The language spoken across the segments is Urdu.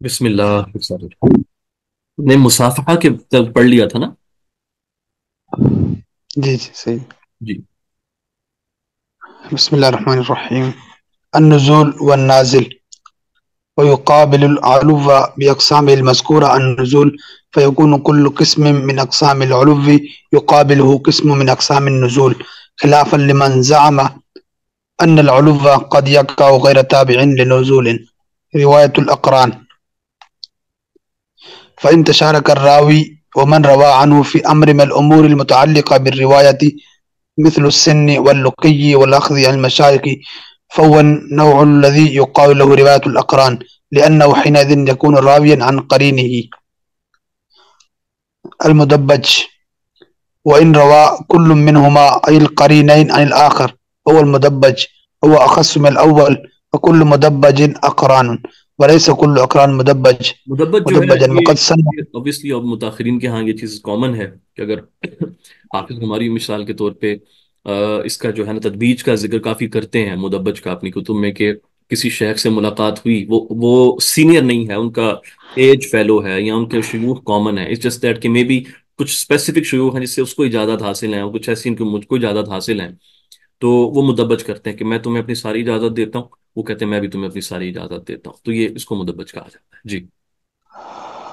بسم اللہ نے مصافحہ کے تک پڑھ لیا تھا نا؟ جی جی صحیح. جی. بسم الله الرحمن الرحيم. النزول والنازل. ويقابل العلو بأقسامه المذكورة النزول، فيكون كل قسم من أقسام العلو يقابله قسم من أقسام النزول، خلافا لمن زعم أن العلو قد يقع غير تابع لنزول. رواية الأقران. فإن تشارك الراوي ومن روى عنه في أمر من الأمور المتعلقة بالرواية مثل السن واللقي والأخذ عن المشايخ، فهو النوع الذي يقال له رواية الأقران، لأنه حينئذ يكون راويا عن قرينه المدبج، وإن روى كل منهما أي القرينين عن الآخر هو المدبج، هو أخص من الأول، وكل مدبج أقران وليس كل أقران مدبج. مدبج جو ہے مدبجا وقد سن. یہ obviously اب متاخرین کے ہاں یہ چیز کامن ہے کہ اگر حافظ ہماری مثال کے طور پہ اس کا جو ہے نا تدبیج کا ذکر کافی کرتے ہیں مدبج کا اپنی کتب میں کہ کسی شیخ سے ملاقات ہوئی، وہ سینئر نہیں ہے، ان کا ایج فیلو ہے یا ان کے شیوخ کامن ہے. اٹس جسٹ دیٹ کہ مے بی کچھ اسپیسیفک شیوخ ہیں جس سے اس کو اجازت حاصل ہیں اور کچھ ایسی ان کو مجھ کو اجازت حاصل ہیں، تو وہ مدبج کرتے ہیں کہ میں تمہیں اپنی ساری اجازت دیتا ہوں، وہ کہتے ہیں میں بھی تمہیں اپنی ساری اجازت دیتا ہوں، تو یہ اس کو مدبج کہا جاتا ہے. جی.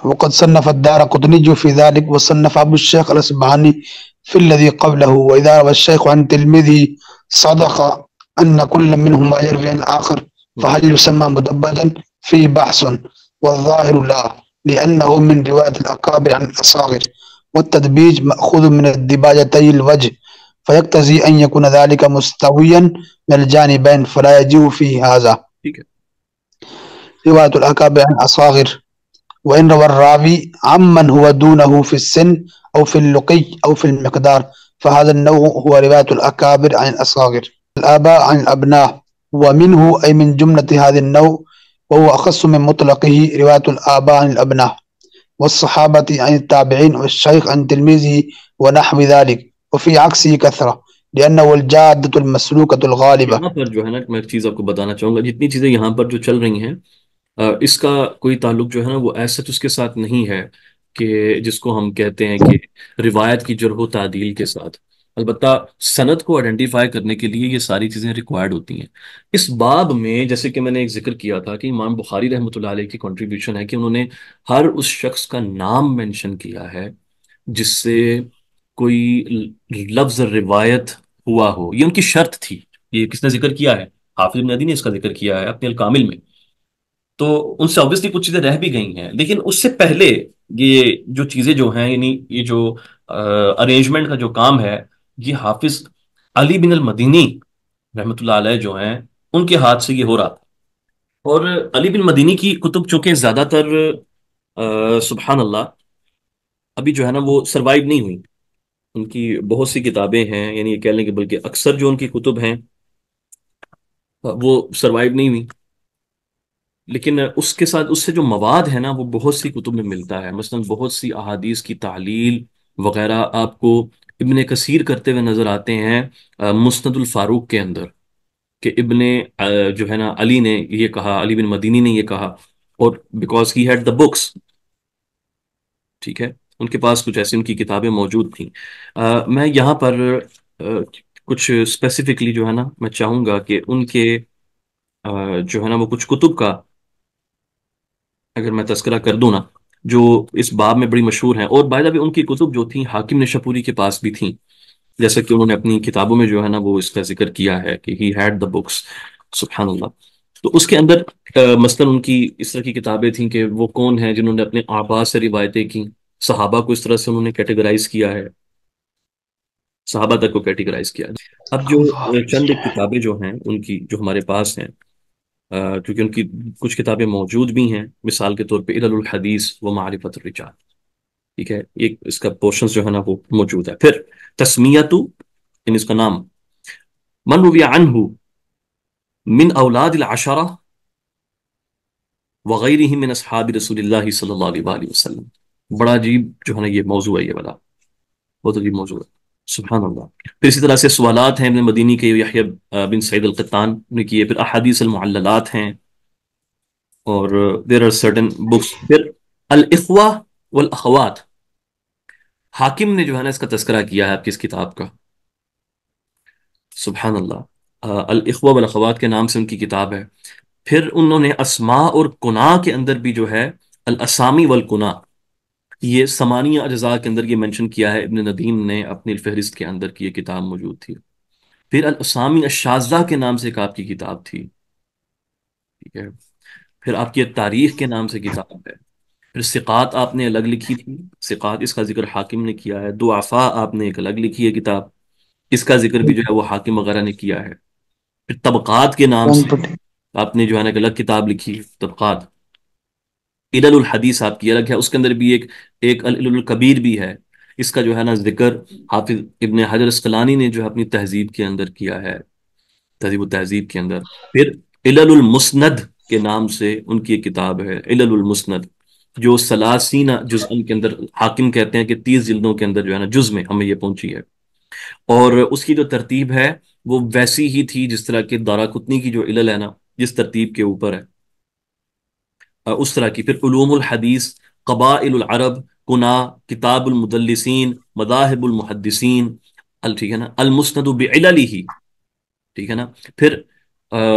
وقد صنف الدارقطني في ذلك، وصنف أبو الشيخ الأصبهاني في الذي قبله. وإذا روى الشيخ عن تلميذه صدق أن كل منهما يروي عن الآخر، فهل يسمى مدبجا؟ فيه بحث، والظاهر لا، لأنه من رواية الأكابر عن الأصاغر، والتدبيج مأخوذ من الدباجتي الوجه، فيقتضي أن يكون ذلك مستويا من الجانبين، فلا يجيء فيه هذا. ٹھیک ہے. رواية الأكابر عن الأصاغر. وإن روى الراوي عمن هو دونه في السن أو في اللقي أو في المقدار، فهذا النوع هو رواية الأكابر عن الأصاغر، الآباء عن الأبناء، ومنه أي من جملة هذا النوع، وهو أخص من مطلقه، رواية الآباء عن الأبناء، والصحابة عن التابعين، والشيخ عن تلميذه، ونحو ذلك. وفي عكسه كثرة، لأنه الجادة المسلوكة الغالبة. یہاں پر جو ہے نا میں ایک چیز آپ کو بتانا چاہوں گا، جتنی چیزیں یہاں پر جو چل رہی ہیں اس کا کوئی تعلق جو ہے نا وہ ایسا اس کے ساتھ نہیں ہے کہ جس کو ہم کہتے ہیں کہ روایت کی جرح و تعدیل کے ساتھ. البتہ سند کو آئیڈینٹیفائی کرنے کے لیے یہ ساری چیزیں ریکوائرڈ ہوتی ہیں. اس باب میں جیسے کہ میں نے ایک ذکر کیا تھا کہ امام بخاری رحمۃ اللہ علیہ کی کنٹریبیوشن ہے کہ انہوں نے ہر اس شخص کا نام مینشن کیا ہے جس سے کوئی لفظ روایت ہوا ہو، یہ ان کی شرط تھی. یہ کس نے ذکر کیا ہے؟ حافظ ابن عدی نے اس کا ذکر کیا ہے اپنے الکامل میں. تو ان سے obviously کچھ چیزیں رہ بھی گئی ہیں، لیکن اس سے پہلے یہ جو چیزیں جو ہیں، یعنی یہ جو ارینجمنٹ کا جو کام ہے، یہ حافظ علی بن المدینی رحمۃ اللہ علیہ جو ہیں ان کے ہاتھ سے یہ ہو رہا تھا. اور علی بن مدینی کی کتب چونکہ زیادہ تر سبحان اللہ ابھی جو ہے نا وہ سروائیو نہیں ہوئی. ان کی بہت سی کتابیں ہیں، یعنی یہ کہہ لیں کہ بلکہ اکثر جو ان کی کتب ہیں وہ سروائیو نہیں ہوئی، لیکن اس کے ساتھ اس سے جو مواد ہے نا وہ بہت سی کتب میں ملتا ہے. مثلا بہت سی احادیث کی تعلیل وغیرہ آپ کو ابن کثیر کرتے ہوئے نظر آتے ہیں مسند الفاروق کے اندر، کہ ابن جو ہے نا علی نے یہ کہا، علی بن مدینی نے یہ کہا، اور because he had the books. ٹھیک ہے، ان کے پاس کچھ ایسی ان کی کتابیں موجود تھیں. میں یہاں پر کچھ اسپیسیفکلی جو ہے نا میں چاہوں گا کہ ان کے جو ہے نا وہ کچھ کتب کا اگر میں تذکرہ کر دوں نا جو اس باب میں بڑی مشہور ہیں. اور بائی دا وے ان کی کتب جو تھیں حاکم نشاپوری کے پاس بھی تھیں، جیسا کہ انہوں نے اپنی کتابوں میں جو ہے نا وہ اس کا ذکر کیا ہے کہ ہی ہیڈ دا بکس. سبحان اللہ. تو اس کے اندر مثلا ان کی اس طرح کی کتابیں تھیں کہ وہ کون ہیں جنہوں نے اپنے آبا سے روایتیں کی، صحابہ کو اس طرح سے انہوں نے کیٹیگرائز کیا ہے، صحابہ تک کو کیٹیگرائز کیا ہے. اب جو چند ایک کتابیں جو ہیں ان کی جو ہمارے پاس ہیں، کیونکہ ان کی کچھ کتابیں موجود بھی ہیں، مثال کے طور پہ علل الحدیث و معرفت الرجال. ٹھیک ہے، ایک اس کا پورشنز جو ہے نا وہ موجود ہے. پھر تسمیتو، ان اس کا نام، من روی عنہ من اولاد العشرہ وغیرہ من اصحاب رسول اللہ صلی اللہ علیہ وآلہ وسلم. بڑا عجیب جو ہے نا یہ موضوع ہے، یہ والا بہت عجیب موضوع ہے. سبحان اللہ. پھر اسی طرح سے سوالات ہیں ابن مدینی کے، یحییٰ بن سعید القطان نے کیے. پھر احادیث المعللات ہیں، اور دیر آر سرٹن بکس. پھر الاخوہ والاخوات، حاکم نے جو ہے نا اس کا تذکرہ کیا ہے آپ کی اس کتاب کا. سبحان اللہ، الاخوہ والاخوات کے نام سے ان کی کتاب ہے. پھر انہوں نے اسماء اور کناں کے اندر بھی جو ہے الاسامی والکناں، یہ ثمانیہ اجزاء کے اندر یہ مینشن کیا ہے. ابن ندیم نے اپنی الفہرست کے اندر کی یہ کتاب موجود تھی. پھر الاسامی الشاذہ کے نام سے ایک آپ کی کتاب تھی. ٹھیک ہے. پھر آپ کی تاریخ کے نام سے کتاب ہے. پھر ثقات آپ نے الگ لکھی تھی، ثقات اس کا ذکر حاکم نے کیا ہے. ضعفاء آپ نے ایک الگ لکھی ہے کتاب، اس کا ذکر بھی جو ہے وہ حاکم وغیرہ نے کیا ہے. پھر طبقات کے نام سے آپ نے جو ہے نا ایک الگ کتاب لکھی، طبقات. علل الحدیث آپ کی الگ ہے، اس کے اندر بھی ایک العلل الکبیر بھی ہے. اس کا جو ہے نا ذکر حافظ ابن حجر اسقلانی نے جو ہے اپنی تہذیب کے اندر کیا ہے، تہذیب و تہذیب کے اندر. پھر علل المسند کے نام سے ان کی ایک کتاب ہے، علل المسند، جو سلاسین جزء کے اندر حاکم کہتے ہیں کہ 30 جلدوں کے اندر جو ہے نا جز میں ہمیں یہ پہنچی ہے. اور اس کی جو ترتیب ہے وہ ویسی ہی تھی جس طرح کہ دارقطنی کی جو علل ہے نا، جس ترتیب کے اوپر ہے اس طرح کی. پھر علوم الحدیث، قبائل العرب، کنا، کتاب المدلسین، مذاہب المحدثین، ٹھیک ہے نا، المسند بعللہ، ٹھیک ہے نا. پھر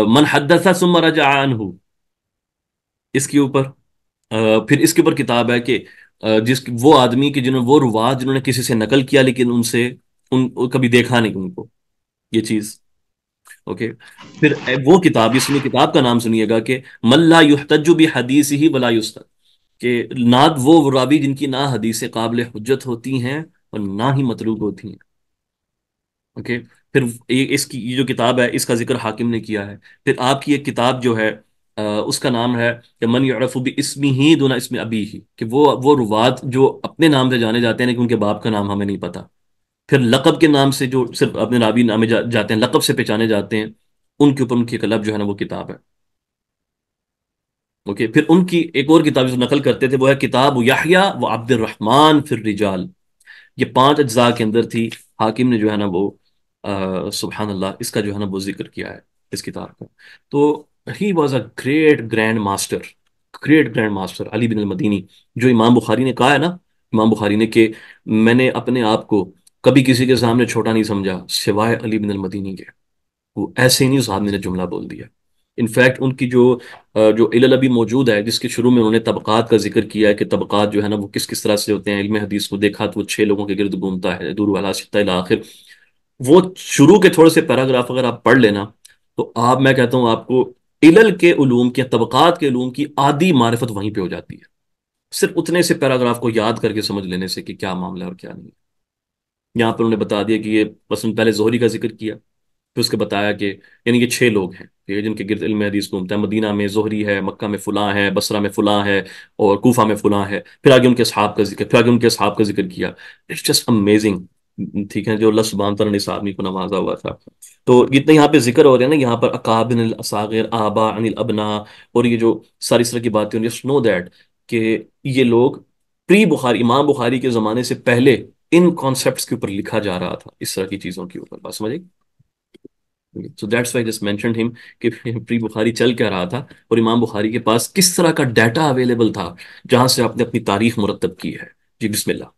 من حدث ثم رجع عنہ، اس کے اوپر پھر اس کے اوپر کتاب ہے کہ وہ آدمی کہ وہ روات جنہوں نے کسی سے نقل کیا لیکن ان سے کبھی دیکھا نہیں ان کو یہ چیز. اوکے. پھر وہ کتاب، اس میں کتاب کا نام سنیے گا کہ من لا یحتج بحدیثہ ولا یستد، کہ نہ وہ راوی جن کی نہ حدیث قابل حجت ہوتی ہیں اور نہ ہی متروک ہوتی ہیں. اوکے. پھر اس کی یہ جو کتاب ہے اس کا ذکر حاکم نے کیا ہے. پھر آپ کی ایک کتاب جو ہے اس کا نام ہے کہ من یعرف باسمہ دون اسم ابیہ، کہ وہ روات جو اپنے نام سے جانے جاتے ہیں لیکن ان کے باپ کا نام ہمیں نہیں پتا. پھر لقب کے نام سے جو صرف اپنے راوی نامے جاتے ہیں، لقب سے پہچانے جاتے ہیں، ان کے اوپر ان کی کلب جو ہے نا وہ کتاب ہے. اوکے. پھر ان کی ایک اور کتاب جو نقل کرتے تھے وہ ہے کتاب یحییٰ و عبد الرحمن فی الرجال. یہ 5 اجزاء کے اندر تھی. حاکم نے جو ہے نا وہ سبحان اللہ اس کا جو ہے نا وہ ذکر کیا ہے اس کتاب کا. تو he was a great grandmaster, great grandmaster Ali bin Almadini. جو امام بخاری نے کہا ہے نا، امام بخاری نے کہ میں نے اپنے آپ کو کبھی کسی کے سامنے چھوٹا نہیں سمجھا سوائے علی بن المدینی کے. وہ ایسے ہی نہیں اس آدمی نے جملہ بول دیا. انفیکٹ ان کی جو علل ابھی موجود ہے، جس کے شروع میں انہوں نے طبقات کا ذکر کیا ہے کہ طبقات جو ہے نا وہ کس کس طرح سے ہوتے ہیں. علم حدیث کو دیکھا تو وہ 6 لوگوں کے گرد گھومتا ہے، دور والا ستا الی آخر. وہ شروع کے تھوڑے سے پیراگراف اگر آپ پڑھ لینا تو میں کہتا ہوں آپ کو علل کے علوم کی، طبقات کے علوم کی آدھی معرفت وہیں پہ ہو جاتی ہے، صرف اتنے سے پیراگراف کو یاد کر کے سمجھ لینے سے کہ کیا معاملہ ہے اور کیا نہیں. یہاں پر انہوں نے بتا دیا کہ یہ بس پہلے زہری کا ذکر کیا، پھر اس کے بتایا کہ یعنی یہ 6 لوگ ہیں کہ جن کے گرد علم حدیث گھومتا ہے. مدینہ میں زہری ہے، مکہ میں فلاں ہے، بصرہ میں فلاں ہے، اور کوفہ میں فلاں ہے. پھر آگے ان کے اصحاب کا ذکر، پھر آگے ان کے اصحاب کا ذکر کیا. It's just amazing. ٹھیک ہے، جو اللہ سبحانہ تعالیٰ نے اس آدمی کو نوازا ہوا تھا. تو جتنے یہاں پہ ذکر ہو رہے ہیں نا، یہاں پر اکابر الاصاغر، آبا عن الابنا، اور یہ جو ساری اس طرح کی باتیں، جسٹ نو دیٹ کہ یہ لوگ پری بخاری، امام بخاری کے زمانے سے پہلے ان کانسیپٹس کے اوپر لکھا جا رہا تھا، اس طرح کی چیزوں کے اوپر. بات سمجھے؟ So that's why just mentioned ہم کہ پری بخاری چل کیا رہا تھا اور امام بخاری کے پاس کس طرح کا ڈیٹا اویلیبل تھا جہاں سے آپ نے اپنی تاریخ مرتب کی ہے. جی بسم اللہ.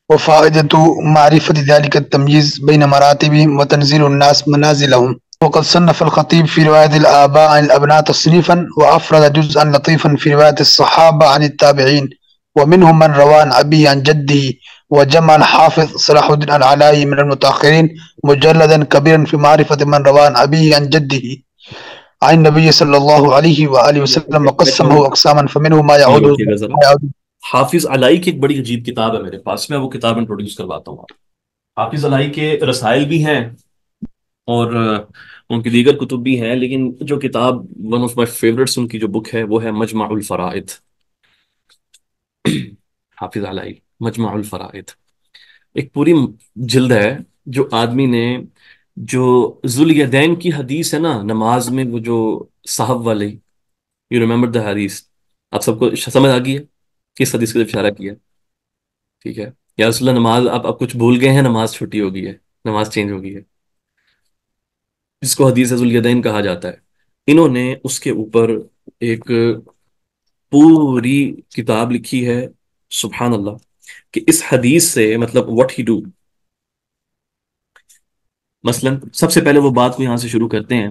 وفائدة معرفة ذلك التمييز بين مراتبهم وتنزيل الناس منازلهم. وقد صنف الخطيب في رواية الآباء عن الأبناء تصنيفا وأفرد جزءا لطيفا في رواية الصحابة عن التابعين، ومنهم من روى عن أبيه عن جده. وجمع الحافظ صلاح الدين العلائي من المتأخرين مجلدا كبيرا في معرفة من روى عن أبيه عن جده عن النبي صلى الله عليه وآله وسلم، وقسمه أقساما فمنه ما یہ يعود رکھیے گا ذرا. حافظ علائی کی ایک بڑی عجیب کتاب ہے میرے پاس، میں وہ کتاب انٹروڈیوس کرواتا ہوں آپ. حافظ علائی کے رسائل بھی ہیں اور ان کی دیگر کتب بھی ہیں، لیکن جو کتاب ون آف مائی فیوریٹس ان کی جو بک ہے وہ ہے مجمع الفرائد. حافظ علائی مجمع الفرائد ایک پوری جلد ہے. جو آدمی نے جو ذوالیدین کی حدیث ہے نا نماز میں، وہ جو صاحب والی، یو ریمبر دا حدیث، آپ سب کو سمجھ آ گئی ہے کس حدیث کی طرف اشارہ کیا؟ ٹھیک ہے. یا رسول اللہ نماز آپ کچھ بھول گئے ہیں، نماز چھٹی ہو گئی ہے، نماز چینج ہو گئی ہے، جس کو حدیث ذوالیدین کہا جاتا ہے. انہوں نے اس کے اوپر ایک پوری کتاب لکھی ہے، سبحان اللہ، کہ اس حدیث سے مطلب واٹ ہی ڈو. مثلا سب سے پہلے وہ بات کو یہاں سے شروع کرتے ہیں،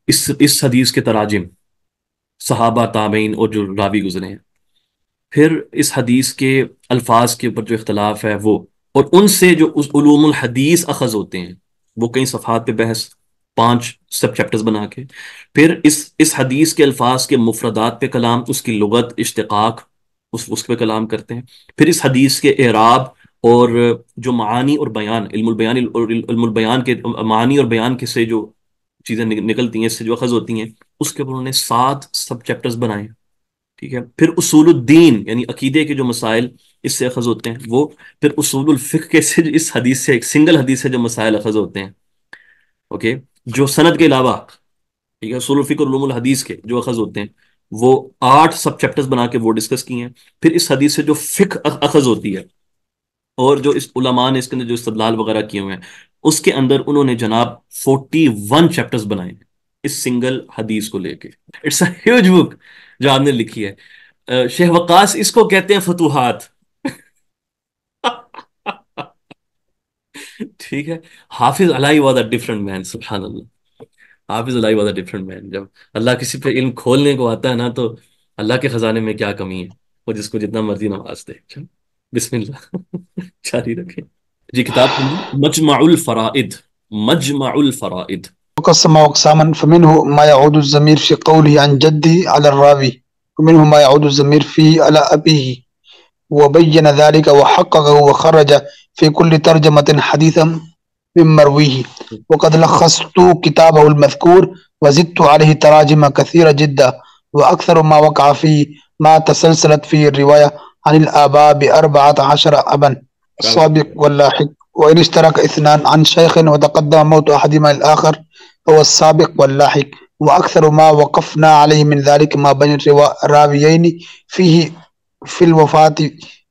اس حدیث کے تراجم، صحابہ تابعین اور جو راوی گزرے ہیں. پھر اس حدیث کے الفاظ کے اوپر جو اختلاف ہے وہ، اور ان سے جو اس علوم الحدیث اخذ ہوتے ہیں، وہ کئی صفحات پہ بحث، 5 سب چیپٹرز بنا کے. پھر اس حدیث کے الفاظ کے مفردات پہ کلام، اس کی لغت، اشتقاق، اس پہ کلام کرتے ہیں. پھر اس حدیث کے اعراب اور جو معانی اور بیان، علم البیان کے معانی اور بیان کے سے جو چیزیں نکلتی ہیں، اس سے جو اخذ ہوتی ہیں، اس کے اوپر انہوں نے 7 سب چیپٹرز بنائے ہیں. ٹھیک ہے. پھر اصول الدین یعنی عقیدے کے جو مسائل اس سے اخذ ہوتے ہیں وہ. پھر اصول الفقہ کے سے جو اس حدیث سے، ایک سنگل حدیث سے جو مسائل اخذ ہوتے ہیں، اوکے، جو سند کے علاوہ، ٹھیک ہے، اصول الفقہ اور علوم الحدیث کے جو اخذ ہوتے ہیں وہ 8 سب چیپٹرز بنا کے وہ ڈسکس کیے ہیں. پھر اس حدیث سے جو فقہ اخذ ہوتی ہے، اور جو اس علماء نے اس کے اندر جو استدلال وغیرہ کیے ہوئے ہیں، اس کے اندر انہوں نے جناب 41 چیپٹرز بنائے ہیں اس سنگل حدیث کو لے کے. اٹس اے ہیوج بک جو آپ نے لکھی ہے. شیخ وقاص اس کو کہتے ہیں فتوحات. ٹھیک ہے. حافظ علائی واز اے ڈفرنٹ مین، سبحان اللہ. حافظ علائی واز اے ڈفرنٹ مین. جب اللہ کسی پہ علم کھولنے کو آتا ہے نا، تو اللہ کے خزانے میں کیا کمی ہے، وہ جس کو جتنا مرضی نواز دے. چلو، بسم اللہ. جاری رکھیں. جی کتاب سنیے، مجمع الفرائد. مجمع الفرائد. وقسم أقساما فمنه ما يعود الضمير في قوله عن جده على الراوي ومنه ما يعود الضمير فيه على أبيه وبين ذلك وحققه وخرج في كل ترجمة حديثا من مرويه وقد لخصت كتابه المذكور وزدت عليه تراجم كثيرة جدا وأكثر ما وقع فيه ما تسلسلت فيه الرواية عن الآباء ب14 أبا السابق واللاحق وإن اشترك اثنان عن شيخ وتقدم موت أحدهما الآخر هو السابق واللاحق وأكثر ما وقفنا عليه من ذلك ما بين الراويين فيه في الوفاة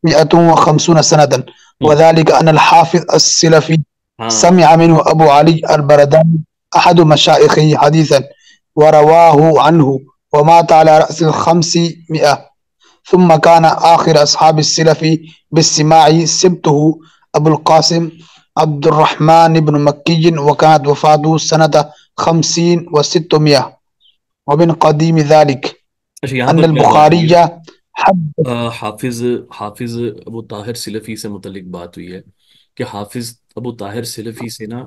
150 سنة وذلك أن الحافظ السلفي ہاں. سمع منه أبو علي البرداني أحد مشايخه حديثا ورواه عنه ومات على رأس 500 ثم كان آخر أصحاب السلف بالسماع سبته أبو القاسم عبد الرحمن بن مكي وكانت وفاته سنة 50 و600 ومن قديم ذلك اچھا، یہاں أن پر کیا بات ہوئی ہے؟ البخاري حد حافظ ابو طاہر سلفی سے متعلق بات ہوئی ہے کہ حافظ ابو طاہر سلفی سے نا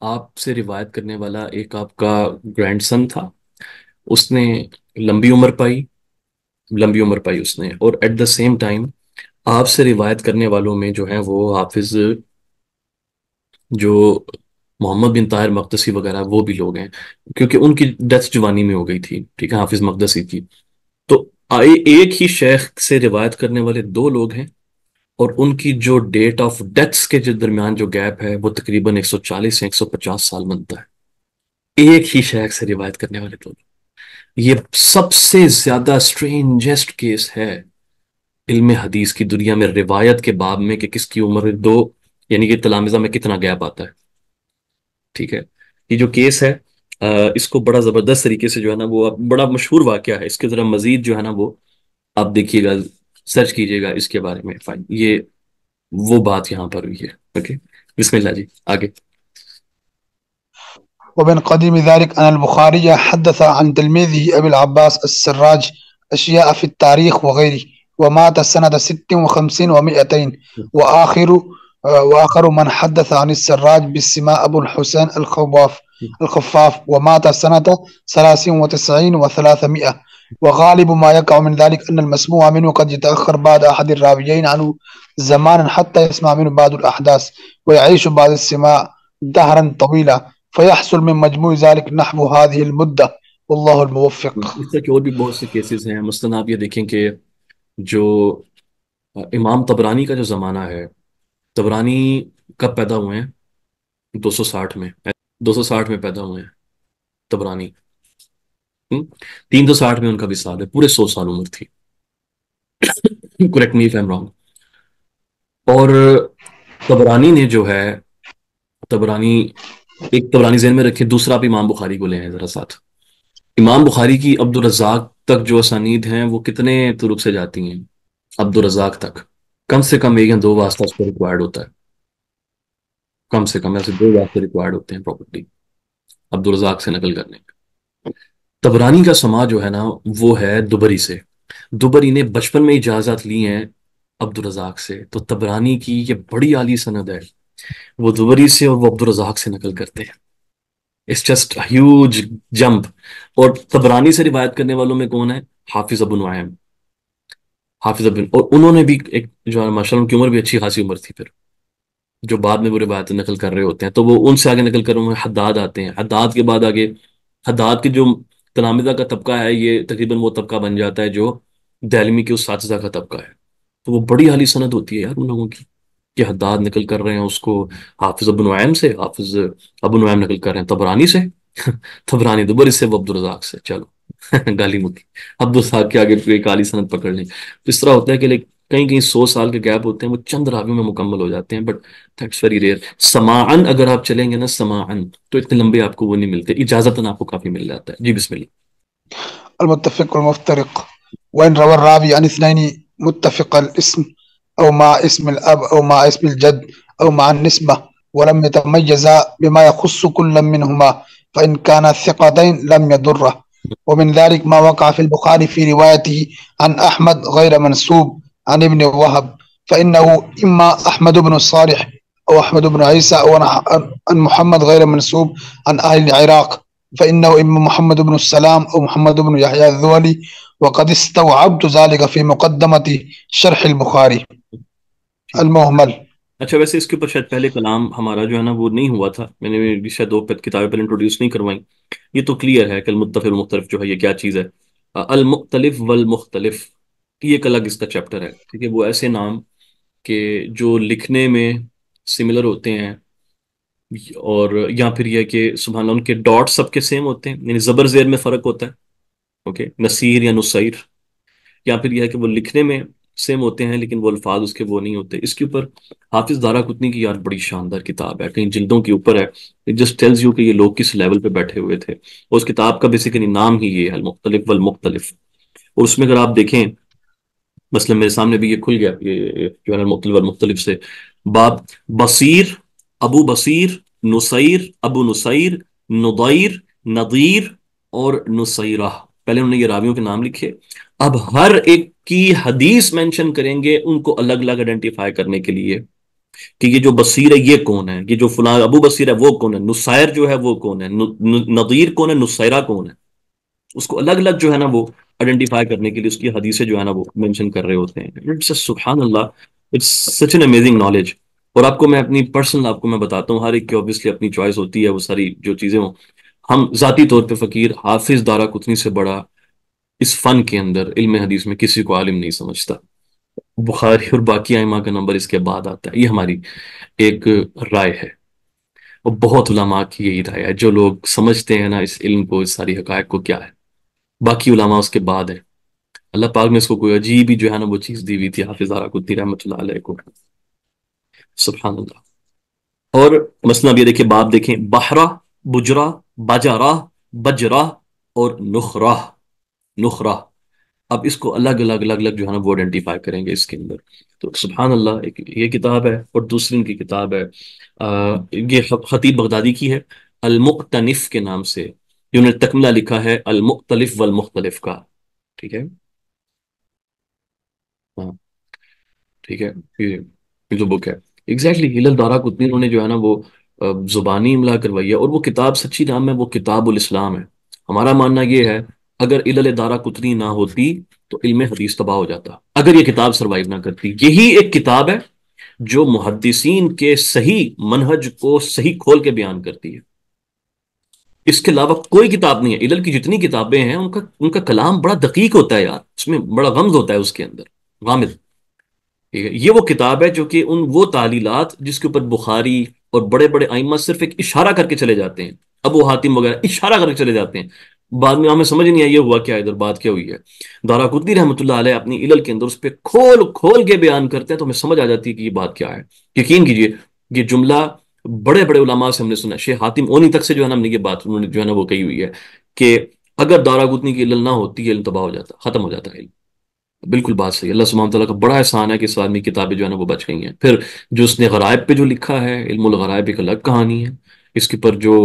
آپ سے روایت کرنے والا ایک آپ کا گرینڈ سن تھا. اس نے لمبی عمر پائی، لمبی عمر پائی اس نے، اور ایٹ دا سیم ٹائم آپ سے روایت کرنے والوں میں جو ہیں وہ حافظ جو محمد بن طاہر مقدسی وغیرہ وہ بھی لوگ ہیں، کیونکہ ان کی ڈیتھ جوانی میں ہو گئی تھی. ٹھیک ہے، حافظ مقدسی کی. تو ایک ہی شیخ سے روایت کرنے والے 2 لوگ ہیں، اور ان کی جو ڈیٹ آف ڈیتھس کے جو درمیان جو گیپ ہے وہ تقریباً 140 سے 150 سال بنتا ہے. ایک ہی شیخ سے روایت کرنے والے 2 لوگ. یہ سب سے زیادہ اسٹرینجسٹ کیس ہے علم حدیث کی دنیا میں، روایت کے باب میں، کہ کس کی عمر یعنی کہ تلامذہ میں کتنا گیپ آتا ہے. ٹھیک ہے. یہ جو کیس ہے، اس کو بڑا زبردست طریقے سے جو ہے نا وہ بڑا مشہور واقعہ ہے. اس کے ذرا مزید جو ہے نا وہ آپ دیکھیے گا، سرچ کیجیے گا اس کے بارے میں. فائن، یہ وہ بات یہاں پر ہوئی ہے. اوکے، بسم اللہ جی آگے. ومن قديم ذلك أن البخاري حدث عن تلميذه أبي العباس السراج أشياء في التاريخ وغيره ومات سنة 56 و200 وآخر من حدث عن السراج بالسماء أبو الحسين الخفاف ومات سنة 93 و300 وغالب ما يقع من ذلك أن المسموع منه قد يتأخر بعد أحد الراويين عنه زمانا حتى يسمع منه بعض الأحداث ويعيش بعد السماع دهرا طويلا فيحصل من مجموع ذلك نحو هذه المدة والله الموفق. اس طرح کے اور بھی بہت سے کیسز ہیں. مثلاً آپ یہ دیکھیں کہ جو امام طبرانی کا جو زمانہ ہے، طبرانی کب پیدا ہوئے ہیں؟ 260 میں، 260 میں پیدا ہوئے ہیں طبرانی. 360 میں ان کا وصال ہے، پورے 100 سال عمر تھی. Correct me if I am wrong. اور طبرانی نے جو ہے، طبرانی ایک طبرانی ذہن میں رکھے، دوسرا بھی امام بخاری کو لے ہیں ذرا ساتھ. امام بخاری کی عبد الرزاق تک جو اسانید ہیں وہ کتنے طرق سے جاتی ہیں؟ عبد الرزاق تک کم سے کم ایک یا دو واسطہ اس کو ریکوائرڈ ہوتا ہے، کم سے کم ایسے دو واسطے ریکوائرڈ ہوتے ہیں پراپرلی عبد الرزاق سے نقل کرنے کا۔ طبرانی کا سما جو ہے نا وہ ہے دبری سے، دبری نے بچپن میں اجازت لی ہیں عبد الرزاق سے، تو طبرانی کی یہ بڑی عالی سند ہے، وہ دبری سے اور وہ عبد الرزاق سے نقل کرتے ہیں، اٹس جسٹ ہیوج جمپ۔ اور طبرانی سے روایت کرنے والوں میں کون ہے؟ حافظ ابو نعیم، حافظ ابن، اور انہوں نے بھی ایک جو ہے ماشاء اللہ ان کی عمر بھی اچھی خاصی عمر تھی پھر، جو بعد میں وہ روایت نقل کر رہے ہوتے ہیں، تو وہ ان سے آگے نقل کر رہے ہیں، حداد آتے ہیں، حداد کے بعد آگے حداد کے جو تلامذہ کا طبقہ ہے یہ تقریباً وہ طبقہ بن جاتا ہے جو دہلمی کے اساتذہ کا طبقہ ہے، تو وہ بڑی عالی سند ہوتی ہے یار ان لوگوں کی، کہ حداد نقل کر رہے ہیں اس کو حافظ ابن نعیم سے، حافظ ابو نعیم نقل کر رہے ہیں طبرانی سے، طبرانی دوبر اس سے وہ عبد الرزاق سے، چلو گالی مکی، عبد الرزاق کے آگے کوئی کالی سند پکڑ لیں، تو اس طرح ہوتا ہے کہ کہیں کہیں 100 سال کے گیپ ہوتے ہیں وہ چند راویوں میں مکمل ہو جاتے ہیں، بٹ دیٹس ویری ریئر۔ سماعن اگر آپ چلیں گے نا سماعن تو اتنے لمبے آپ کو وہ نہیں ملتے، اجازتاً آپ کو کافی مل جاتا ہے۔ جی بسم اللہ۔ المتفق والمفترق. وإن روى الراوي عن اثنين متفق الاسم أو مع اسم الأب أو مع اسم الجد أو مع النسبة ولم يتميزا بما يخص كل منهما فإن كانا ثقتين لم يضره. ومن ذلك ما وقع في البخاري في روايته عن أحمد غير منسوب عن ابن وهب، فإنه إما أحمد بن الصالح أو أحمد بن عيسى أو عن محمد غير منسوب عن أهل العراق، فإنه إما محمد بن السلام أو محمد بن يحيى الذولي، وقد استوعبت ذلك في مقدمة شرح البخاري ٹھیک۔ المهمل. اچھا ویسے اس کے اوپر شاید پہلے کلام ہمارا جو ہے نا وہ نہیں ہوا تھا، میں نے شاید دو کتابیں پہلے انٹروڈیوس نہیں کروائیں، یہ تو کلیئر ہے کہ المتفق المختلف جو ہے یہ کیا چیز ہے۔ المختلف والمختلف یہ ایک الگ اس کا چیپٹر ہے، ٹھیک ہے، وہ ایسے نام کہ جو لکھنے میں سملر ہوتے ہیں، اور یا پھر یہ کہ سبحان اللہ ان کے ڈاٹ سب کے سیم ہوتے ہیں، یعنی زبر زیر میں فرق ہوتا ہے، اوکے، نصیر یا نصیر، یا پھر یہ ہے کہ وہ لکھنے میں سیم ہوتے ہیں لیکن وہ الفاظ اس کے وہ نہیں ہوتے۔ اس کے اوپر حافظ دارا قطنی کی یار بڑی شاندار کتاب ہے، کئی جلدوں کے اوپر ہے، اٹ جسٹ ٹیلز یو کہ یہ لوگ کس لیول پہ بیٹھے ہوئے تھے، اور اس کتاب کا بیسیکلی نام ہی یہ ہے المختلف والمختلف، اور اس میں اگر آپ دیکھیں مثلا میرے سامنے بھی یہ کھل گیا یہ جو ہے المختلف والمختلف سے باب، بصیر، ابو بصیر، نصیر، ابو نصیر، نضیر، نذیر اور نصیرہ، پہلے انہوں نے یہ راویوں کے نام لکھے، اب ہر ایک کی حدیث مینشن کریں گے ان کو الگ الگ آئیڈینٹیفائی کرنے کے لیے، کہ یہ جو بصیر ہے یہ کون ہے، یہ جو فلاں ابو بصیر ہے وہ کون ہے، نصیر جو ہے وہ کون ہے، نذیر کون ہے، نصیرہ کون ہے، اس کو الگ الگ جو ہے نا وہ آئیڈینٹیفائی کرنے کے لیے اس کی حدیثیں جو ہے نا وہ مینشن کر رہے ہوتے ہیں۔ سبحان اللہ، it's such an amazing knowledge. اور آپ کو میں اپنی پرسنل آپ کو میں بتاتا ہوں، ہر ایک کی obviously اپنی چوائس ہوتی ہے، وہ ساری جو چیزیں ہوں، ہم ذاتی طور پہ فقیر حافظ دارا قطنی سے بڑا اس فن کے اندر علم حدیث میں کسی کو عالم نہیں سمجھتا، بخاری اور باقی ائمہ کا نمبر اس کے بعد آتا ہے، یہ ہماری ایک رائے ہے، اور بہت علماء کی یہی رائے ہے، جو لوگ سمجھتے ہیں نا اس علم کو، اس ساری حقائق کو کیا ہے، باقی علماء اس کے بعد ہے۔ اللہ پاک نے اس کو کوئی عجیب ہی جو ہے نا وہ چیز دی ہوئی تھی حافظ دارا قطنی رحمۃ اللہ علیہ کو، سبحان اللہ۔ اور مثلا اب یہ دیکھیں باب دیکھیں، بحرہ، بجرا، بجرا، بجرا اور نخرہ، نخرہ، اب اس کو الگ الگ الگ الگ جو ہے نا وہ آئیڈینٹیفائی کریں گے اس کے اندر، تو سبحان اللہ، ایک یہ کتاب ہے، اور دوسری ان کی کتاب ہے یہ خطیب بغدادی کی ہے، المقتنف کے نام سے، انہوں نے تکملہ لکھا ہے المختلف والمختلف کا، ٹھیک ہے، ہاں ٹھیک ہے، یہ جو بک ہے ایگزیکٹلی ہلال دارا قطنی انہوں نے جو ہے نا وہ زبانی املا کروائی ہے، اور وہ کتاب سچی نام ہے وہ کتاب الاسلام ہے۔ ہمارا ماننا یہ ہے اگر علل دارا قطنی نہ ہوتی تو علم حدیث تباہ ہو جاتا، اگر یہ کتاب سروائیو نہ کرتی، یہی ایک کتاب ہے جو محدثین کے صحیح منہج کو صحیح کھول کے بیان کرتی ہے، اس کے علاوہ کوئی کتاب نہیں ہے، علل کی جتنی کتابیں ہیں ان کا کلام بڑا دقیق ہوتا ہے یار، اس میں بڑا غمز ہوتا ہے اس کے اندر، غامض، ٹھیک ہے، یہ وہ کتاب ہے جو کہ وہ تعلیلات جس کے اوپر بخاری اور بڑے بڑے ائمہ صرف ایک اشارہ کر کے چلے جاتے ہیں، ابو حاتم وغیرہ اشارہ کر کے چلے جاتے ہیں، بعد میں ہمیں سمجھ نہیں آئی یہ ہوا کیا، ادھر بات کیا ہوئی ہے، دارا قطنی رحمۃ اللہ علیہ اپنی علل کے اندر اس پہ کھول کھول کے بیان کرتے ہیں، تو ہمیں سمجھ آ جاتی ہے کہ یہ بات کیا ہے۔ یقین کیجئے یہ جملہ بڑے بڑے علماء سے ہم نے سنا، شیخ حاتم اونی تک سے جو ہے نا ہم نے یہ بات انہوں نے جو ہے نا وہ کہی ہوئی ہے کہ اگر دارا قطنی کی علل نہ ہوتی علم تباہ ہو جاتا، ختم ہو جاتا علم. بالکل بات صحیح. اللہ سبحانہ تعالیٰ کا بڑا احسان ہے کہ اس آدمی کی کتابیں جو ہے نا وہ بچ گئی ہیں. پھر جو اس نے غرائب پہ جو لکھا ہے، علم الغرائب ایک الگ کہانی ہے. اس کے پر جو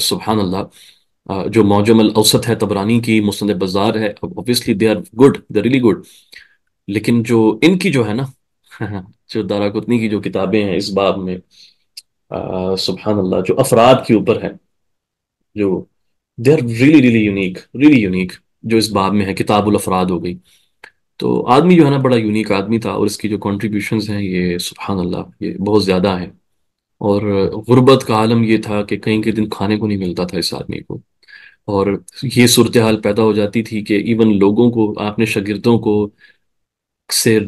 سبحان اللہ جو معجم الاوسط ہے طبرانی کی، مسند بزار ہے، obviously they are good, they're really good. لیکن جو ان کی جو ہے نا جو دارا قطنی کی جو کتابیں ہیں اس باب میں، سبحان اللہ، جو افراد کے اوپر ہے، جو they are really really unique, really unique, جو اس باب میں ہے. کتاب الافراد ہو گئی. تو آدمی جو ہے نا بڑا یونیک آدمی تھا، اور اس کی جو کنٹریبیوشنز ہیں یہ سبحان اللہ یہ بہت زیادہ ہیں. اور غربت کا عالم یہ تھا کہ کہیں کے دن کھانے کو نہیں ملتا تھا اس آدمی کو. اور یہ صورتحال پیدا ہو جاتی تھی کہ ایون لوگوں کو، اپنے شاگردوں کو سے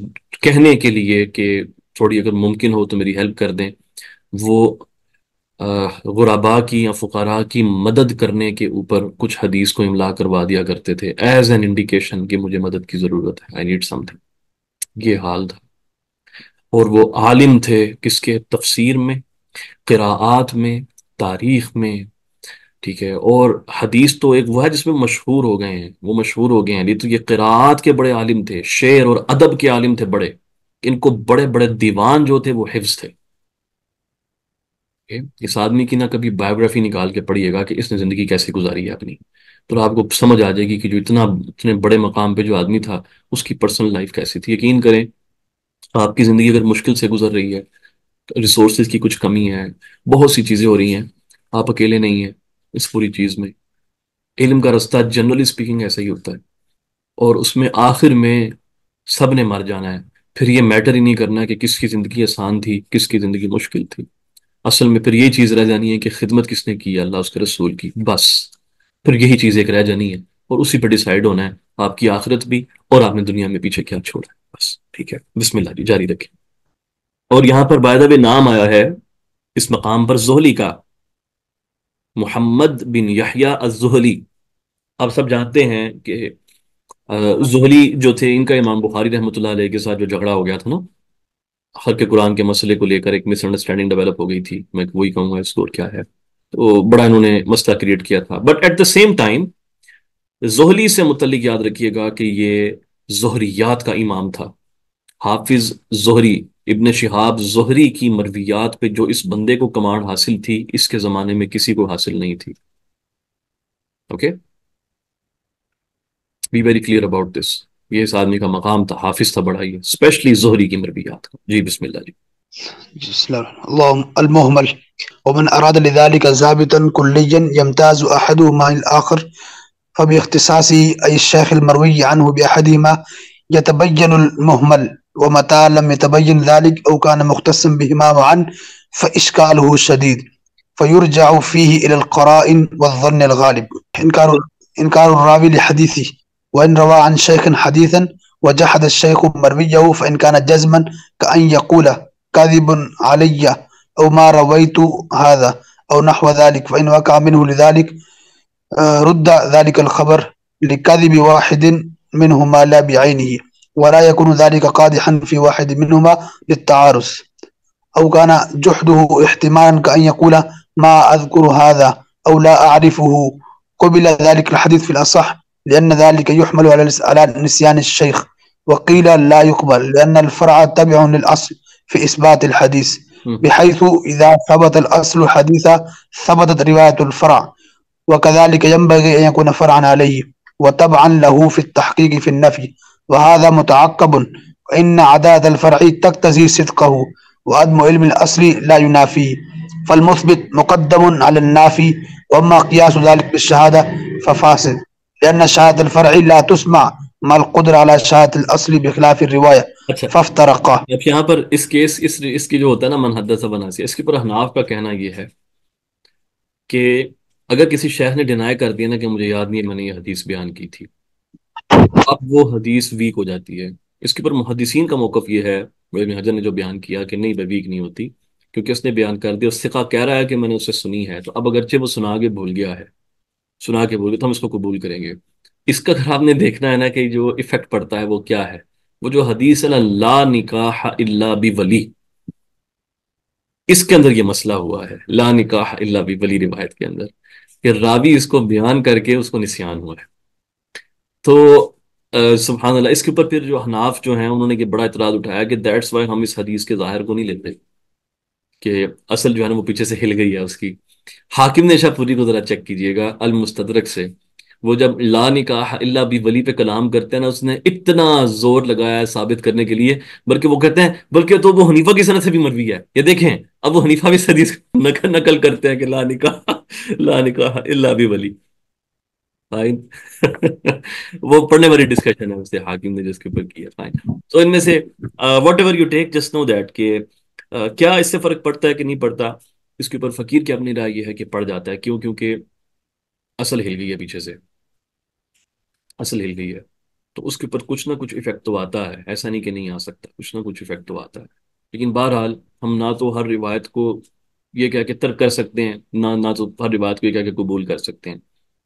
کہنے کے لیے کہ تھوڑی اگر ممکن ہو تو میری ہیلپ کر دیں، وہ غربا کی یا فقراء کی مدد کرنے کے اوپر کچھ حدیث کو املا کروا دیا کرتے تھے ایز این انڈیکیشن کہ مجھے مدد کی ضرورت ہے، آئی نیڈ سم تھنگ. یہ حال تھا. اور وہ عالم تھے کس کے؟ تفسیر میں، قراءات میں، تاریخ میں. ٹھیک ہے. اور حدیث تو ایک وہ ہے جس میں مشہور ہو گئے ہیں، وہ مشہور ہو گئے ہیں. یہ تو یہ قراءات کے بڑے عالم تھے، شعر اور ادب کے عالم تھے بڑے. ان کو بڑے بڑے دیوان جو تھے وہ حفظ تھے. اس آدمی کی نہ کبھی بایوگرافی نکال کے پڑھیے گا کہ اس نے زندگی کیسے گزاری ہے اپنی، تو آپ کو سمجھ آ جائے گی کہ جو اتنے بڑے مقام پہ جو آدمی تھا اس کی پرسنل لائف کیسی تھی. یقین کریں، آپ کی زندگی اگر مشکل سے گزر رہی ہے، ریسورسز کی کچھ کمی ہے، بہت سی چیزیں ہو رہی ہیں، آپ اکیلے نہیں ہیں اس پوری چیز میں. علم کا رستہ جنرلی اسپیکنگ ایسا ہی ہوتا ہے، اور اس میں آخر میں سب نے مر جانا ہے. پھر یہ میٹر ہی نہیں کرنا کہ کس کی زندگی آسان تھی، کس کی زندگی مشکل تھی. اصل میں پھر یہ چیز رہ جانی ہے کہ خدمت کس نے کی ہے، اللہ اس کے رسول کی، بس. پھر یہی چیز ایک رہ جانی ہے، اور اسی پہ ڈیسائیڈ ہونا ہے آپ کی آخرت بھی، اور آپ نے دنیا میں پیچھے کیا چھوڑا ہے. بس ٹھیک ہے. بسم اللہ جی، جاری رکھیں. اور یہاں پر بائی دا وے نام آیا ہے اس مقام پر زہلی کا، محمد بن یحییٰ الزہلی. آپ سب جانتے ہیں کہ زہلی جو تھے، ان کا امام بخاری رحمۃ اللہ علیہ کے ساتھ جو جھگڑا ہو گیا تھا نا، خلق قرآن کے مسئلے کو لے کر ایک مس انڈرسٹینڈنگ ڈیولپ ہو گئی تھی. میں وہی کہوں گا اسکور کیا ہے. تو بڑا انہوں نے مسئلہ کریٹ کیا تھا. But at the same time زہلی سے متعلق یاد رکھیے گا کہ یہ زہریات کا امام تھا. حافظ زہری، ابن شہاب زہری کی مرویات پہ جو اس بندے کو کمانڈ حاصل تھی، اس کے زمانے میں کسی کو حاصل نہیں تھی. Okay, be very clear about this. یہ اس آدمی کا مقام تھا، حافظ تھا بڑا، یہ اسپیشلی زہری کی مرویات کا. جی بسم اللہ جی. بسم الله اللهم المهمل ومن أراد لذلك ضابطا كليا يمتاز أحدهما عن الآخر فباختصاص أي الشيخ المروي عنه بأحدهما يتبين المهمل، ومتى لم يتبين ذلك أو كان مختصا بهما معا فإشكاله شديد فيرجع فيه إلى القرائن والظن الغالب. إنكار الراوي لحديثه، وإن روى عن شيخ حديثا وجحد الشيخ مرويه فإن كان جزما كأن يقول كاذب علي أو ما رويت هذا أو نحو ذلك، فإن وقع منه لذلك رد ذلك الخبر لكذب واحد منهما لا بعينه، ولا يكون ذلك قادحا في واحد منهما للتعارض، أو كان جحده احتمالا كأن يقول ما أذكر هذا أو لا أعرفه، قبل ذلك الحديث في الأصح لأن ذلك يحمل على نسيان الشيخ، وقيل لا يقبل لأن الفرع تبع للأصل في إثبات الحديث، بحيث إذا ثبت الأصل حديثا ثبتت رواية الفرع، وكذلك ينبغي أن يكون فرعا عليه وتبعا له في التحقيق في النفي، وهذا متعقب، وإن عدالة الفرع تقتضي صدقه، وعدم علم الأصل لا ينافيه، فالمثبت مقدم على النافي، وأما قياس ذلك بالشهادة ففاسد، لأن شهادة الفرع لا تسمع مع القدرة على شهادة الأصل بخلاف الرواية اچھا، فافترقا. اب یہاں پر اس کیس اس کی جو ہوتا ہے نا من حدث بناسی، اس کے پر حناف کا کہنا یہ ہے کہ اگر کسی شیخ نے ڈینائی کر دیا نا کہ مجھے یاد نہیں ہے میں نے یہ حدیث بیان کی تھی، اب وہ حدیث ویک ہو جاتی ہے. اس کے پر محدثین کا موقف یہ ہے، ابن حجر نے جو بیان کیا کہ نہیں ویک نہیں ہوتی، کیونکہ اس نے بیان کر دیا، ثقہ کہہ رہا ہے کہ میں نے اسے سنی ہے، تو اب اگرچہ وہ سنا کے بھول گیا ہے، تو ہم اس کو قبول کریں گے. اس کا اگر آپ نے دیکھنا ہے نا کہ جو ایفیکٹ پڑتا ہے وہ کیا ہے، وہ جو حدیث ہے نا لا نکاح الا بولی، اس کے اندر یہ مسئلہ ہوا ہے. لا نکاح الا بولی روایت کے اندر کہ راوی اس کو بیان کر کے اس کو نسیان ہوا ہے. تو سبحان اللہ، اس کے اوپر پھر جو حناف جو ہیں انہوں نے یہ بڑا اعتراض اٹھایا کہ دیٹس وائی ہم اس حدیث کے ظاہر کو نہیں لیتے، کہ اصل جو ہے نا وہ پیچھے سے ہل گئی ہے اس کی. حاکم نے شاہ پوری کو ذرا چیک کیجئے گا المستدرک سے، وہ جب لا نکاح الا بولی پہ کلام کرتے ہیں نا، اس نے اتنا زور لگایا ہے ثابت کرنے کے لیے، بلکہ وہ کہتے ہیں بلکہ تو وہ حنیفہ کی سند سے بھی مروی ہے. یہ دیکھیں اب وہ حنیفہ بھی اس حدیث کو نقل کرتے ہیں کہ لا نکاح، لا نکاح الا بولی. فائن. وہ پڑھنے والی ڈسکشن ہے اس سے حاکم نے جس کے اوپر کیا. فائن. تو ان میں سے whatever you take just know that کہ کیا اس سے فرق پڑتا ہے کہ نہیں پڑتا. اس کے اوپر فقیر کی اپنی رائے یہ ہے کہ پڑ جاتا ہے. کیوں؟ کیونکہ اصل ہل گئی ہے پیچھے سے، اصل ہل گئی ہے، تو اس کے اوپر کچھ نہ کچھ ایفیکٹ تو آتا ہے، ایسا نہیں کہ نہیں آ سکتا، کچھ نہ کچھ ایفیکٹ تو آتا ہے. لیکن بہرحال ہم نہ تو ہر روایت کو یہ کہہ کے ترک کر سکتے ہیں، نہ تو ہر روایت کو یہ کہہ کے قبول کر سکتے ہیں.